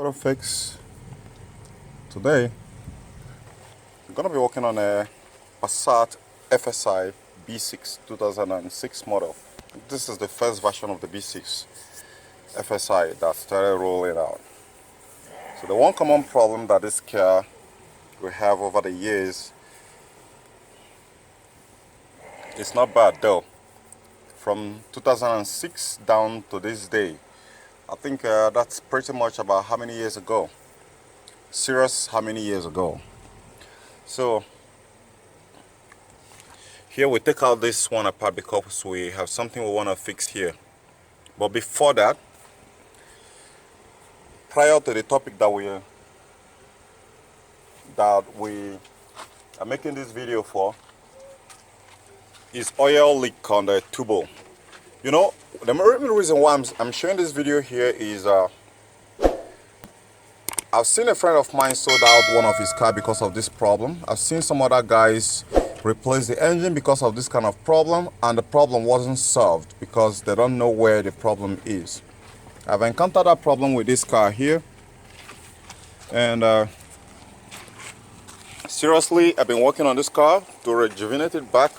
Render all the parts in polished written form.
Auto Fix. Today I'm gonna be working on a Passat FSI B6 2006 model. This is the first version of the B6 FSI that started rolling out. So the one common problem that this car will have over the years, it's not bad though. From 2006 down to this day, I think that's pretty much about how many years ago? Serious how many years ago? So here we take out this one apart because we have something we want to fix here. But before that, prior to the topic that we are making this video for, is oil leak on the turbo. You know, the main reason why I'm showing this video here is I've seen a friend of mine sold out one of his car because of this problem. I've seen some other guys replace the engine because of this kind of problem, and the problem wasn't solved because they don't know where the problem is. I've encountered that problem with this car here, and seriously, I've been working on this car to rejuvenate it back,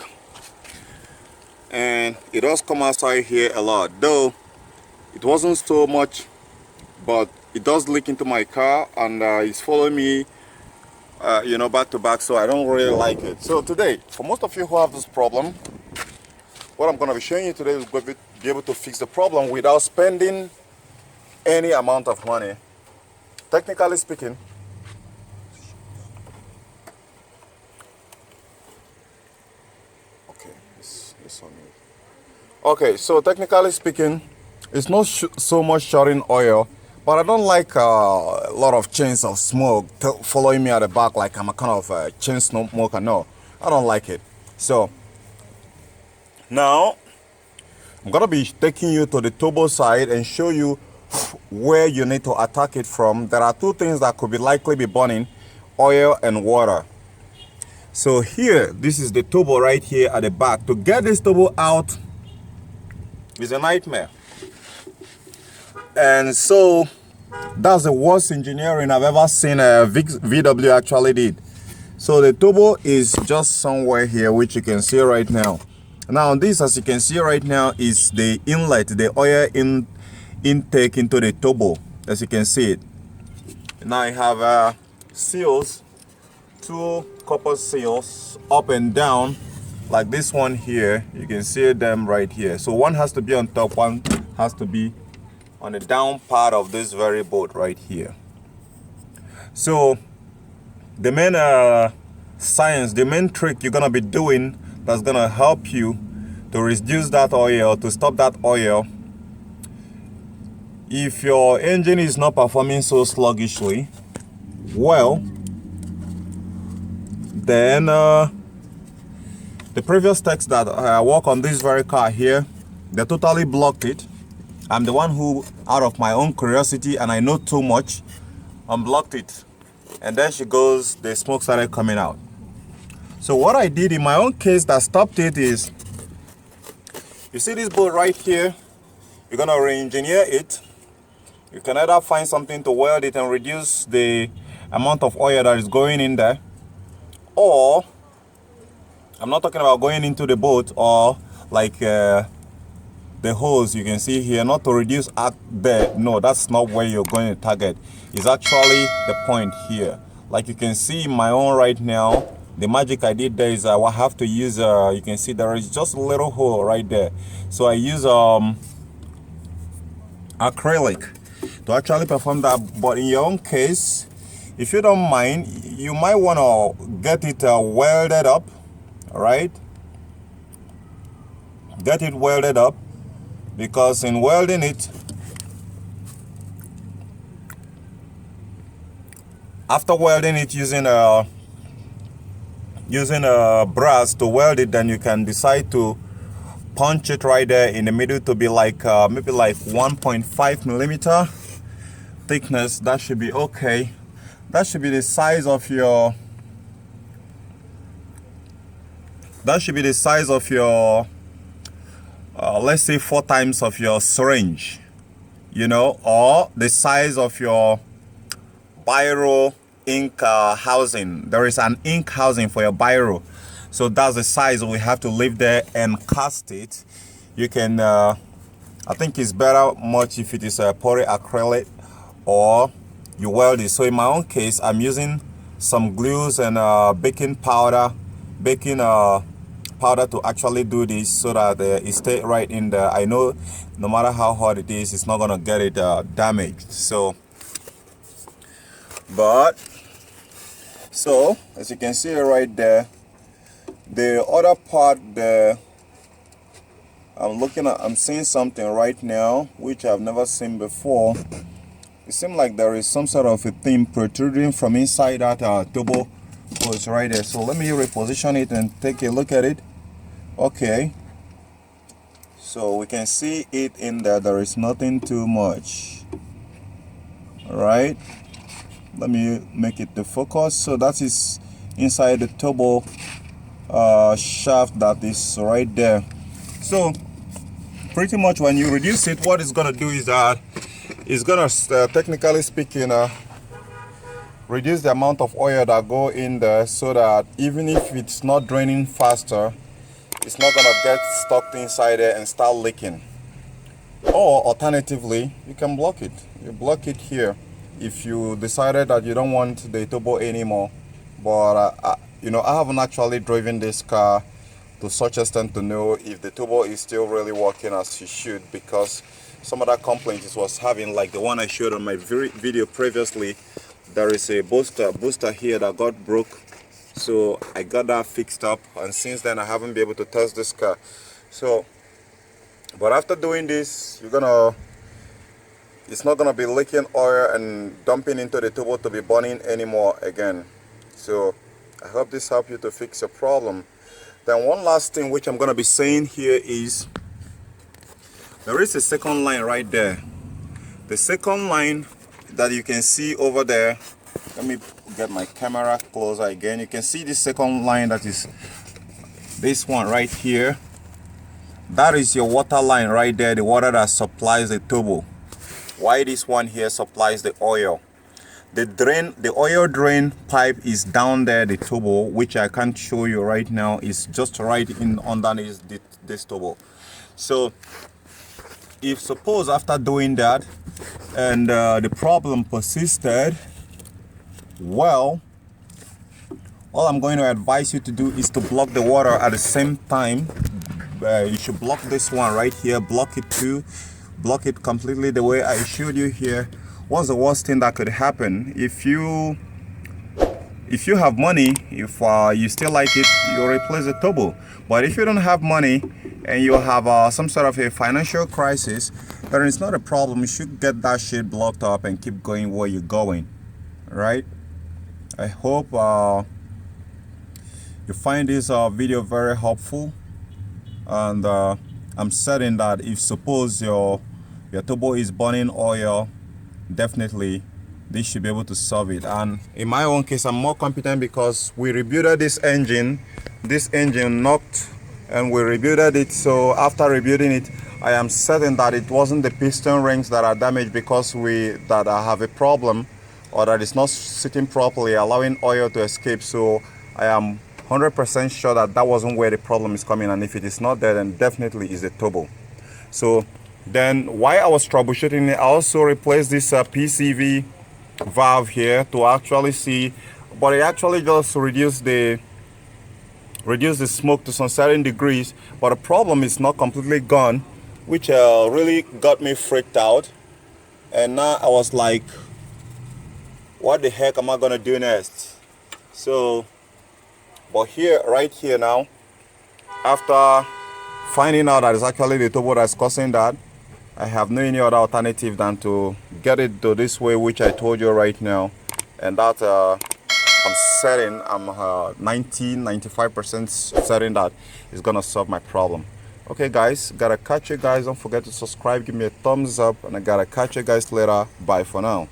and it does come outside here a lot, though it wasn't so much, but it does leak into my car, and it's following me you know, back to back, so I don't really like it. So today, for most of you who have this problem, what I'm going to be showing you today is going to be able to fix the problem without spending any amount of money. Technically speaking, okay, so technically speaking, it's not so much shorting oil, but I don't like a lot of chains of smoke following me at the back like I'm a kind of a chain smoker. No, I don't like it. So now I'm gonna be taking you to the turbo side and show you where you need to attack it from. There are two things that could be likely be burning: oil and water. So here, this is the turbo right here at the back. To get this turbo out is a nightmare. And so that's the worst engineering I've ever seen VW actually did. So the turbo is just somewhere here, which you can see right now. Now this, as you can see right now, is the inlet, the oil intake into the turbo, as you can see it. Now I have seals, two copper seals up and down, like this one here. You can see them right here. So one has to be on top, one has to be on the down part of this very boat right here. So the main science, the main trick you're gonna be doing that's gonna help you to reduce that oil, to stop that oil, if your engine is not performing so sluggishly, well, then the previous techs that work on this very car here, they totally blocked it. I'm the one who, out of my own curiosity, and I know too much, unblocked it. And there she goes, the smoke started coming out. So what I did in my own case that stopped it is, you see this bolt right here, you're gonna re-engineer it. You can either find something to weld it and reduce the amount of oil that is going in there, or, I'm not talking about going into the boat, or like the hose you can see here, not to reduce at there. No, that's not where you're going to target. It's actually the point here. Like you can see in my own right now, the magic I did there is I will have to use you can see there is just a little hole right there. So I use acrylic to actually perform that. But in your own case, if you don't mind, you might want to get it welded up. All right, get it welded up, because in welding it, after welding it using a brass to weld it, then you can decide to punch it right there in the middle to be like maybe like 1.5 millimeter thickness. That should be okay. That should be the size of your, that should be the size of your let's say 4 times of your syringe, you know, or the size of your biro ink housing. There is an ink housing for your biro, so that's the size we have to leave there and cast it. You can I think it's better much if it is a polyacrylic or you weld it. So in my own case, I'm using some glues and baking powder to actually do this, so that it stay right in there. I know no matter how hard it is, it's not gonna get it damaged. So as you can see right there, the other part there, I'm seeing something right now which I've never seen before. It seems like there is some sort of a thing protruding from inside that turbo hose right there. So let me reposition it and take a look at it. Okay, so we can see it in there. There is nothing too much. All right, let me make it the focus. So that is inside the turbo shaft that is right there. So pretty much when you reduce it, what it's gonna do is that it's gonna technically speaking reduce the amount of oil that go in there, so that even if it's not draining faster, it's not gonna get stuck inside there and start leaking. Or alternatively, you can block it. You block it here if you decided that you don't want the turbo anymore. But you know, I haven't actually driven this car to such extent to know if the turbo is still really working as it should, because some of that complaints it was having, like the one I showed on my video previously, there is a booster here that got broke. So I got that fixed up, and since then I haven't been able to test this car. So but after doing this, it's not gonna be leaking oil and dumping into the turbo to be burning anymore again. So I hope this helps you to fix your problem. Then one last thing which I'm gonna be saying here is there is a second line right there. The second line that you can see over there, let me get my camera closer again. You can see the second line, that is this one right here. That is your water line right there, the water that supplies the turbo. Why this one here supplies the oil. The oil drain pipe is down there, the turbo, which I can't show you right now. Is just right in underneath this turbo. So if suppose after doing that and the problem persisted, well, all I'm going to advise you to do is to block the water at the same time. You should block this one right here, block it too, block it completely the way I showed you here. What's the worst thing that could happen? If you have money, if you still like it, you'll replace the turbo. But if you don't have money and you have some sort of a financial crisis, then it's not a problem. You should get that shit blocked up and keep going where you're going. Right? I hope you find this video very helpful, and I'm certain that if suppose your turbo is burning oil, definitely this should be able to solve it. And in my own case, I'm more competent because we rebuilt this engine knocked and we rebuilt it. So after rebuilding it, I am certain that it wasn't the piston rings that are damaged because I have a problem, or that it's not sitting properly, allowing oil to escape. So I am 100% sure that that wasn't where the problem is coming, and if it is not there, then definitely is the turbo. So then while I was troubleshooting it, I also replaced this PCV valve here to actually see, but it actually just reduced the smoke to some certain degrees, but the problem is not completely gone, which really got me freaked out. And now I was like, what the heck am I gonna do next? So but right here now, after finding out that it's actually the turbo that's causing that, I have no any other alternative than to get it to this way, which I told you right now. And that I'm certain, I'm 95% certain that it's gonna solve my problem. Okay guys, gotta catch you guys. Don't forget to subscribe, give me a thumbs up, and I gotta catch you guys later. Bye for now.